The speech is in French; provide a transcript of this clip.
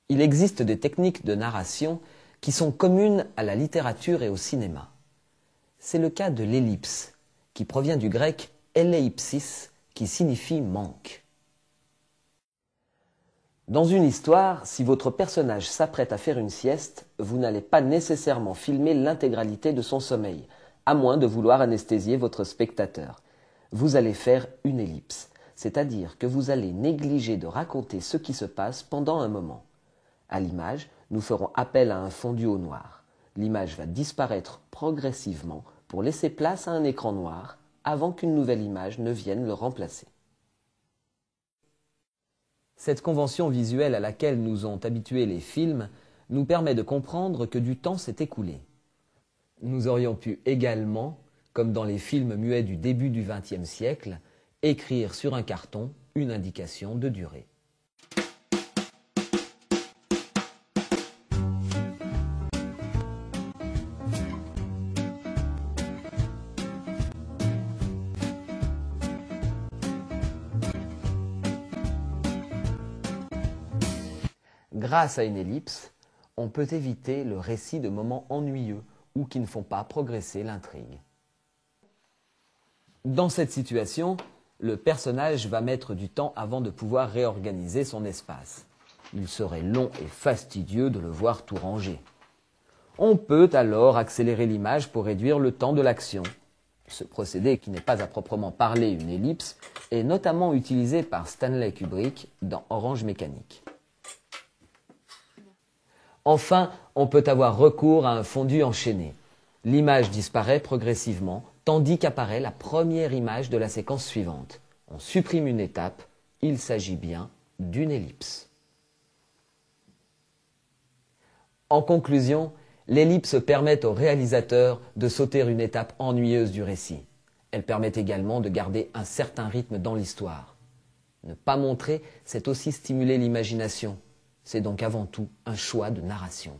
Il existe des techniques de narration qui sont communes à la littérature et au cinéma. C'est le cas de l'ellipse, qui provient du grec eleipsis, qui signifie manque. Dans une histoire, si votre personnage s'apprête à faire une sieste, vous n'allez pas nécessairement filmer l'intégralité de son sommeil, à moins de vouloir anesthésier votre spectateur. Vous allez faire une ellipse, c'est-à-dire que vous allez négliger de raconter ce qui se passe pendant un moment. À l'image, nous ferons appel à un fondu au noir. L'image va disparaître progressivement pour laisser place à un écran noir avant qu'une nouvelle image ne vienne le remplacer. Cette convention visuelle à laquelle nous ont habitués les films nous permet de comprendre que du temps s'est écoulé. Nous aurions pu également, comme dans les films muets du début du XXe siècle, écrire sur un carton une indication de durée. Grâce à une ellipse, on peut éviter le récit de moments ennuyeux ou qui ne font pas progresser l'intrigue. Dans cette situation, le personnage va mettre du temps avant de pouvoir réorganiser son espace. Il serait long et fastidieux de le voir tout ranger. On peut alors accélérer l'image pour réduire le temps de l'action. Ce procédé, qui n'est pas à proprement parler une ellipse, est notamment utilisé par Stanley Kubrick dans Orange Mécanique. Enfin, on peut avoir recours à un fondu enchaîné. L'image disparaît progressivement, tandis qu'apparaît la première image de la séquence suivante. On supprime une étape, il s'agit bien d'une ellipse. En conclusion, l'ellipse permet au réalisateur de sauter une étape ennuyeuse du récit. Elle permet également de garder un certain rythme dans l'histoire. Ne pas montrer, c'est aussi stimuler l'imagination. C'est donc avant tout un choix de narration.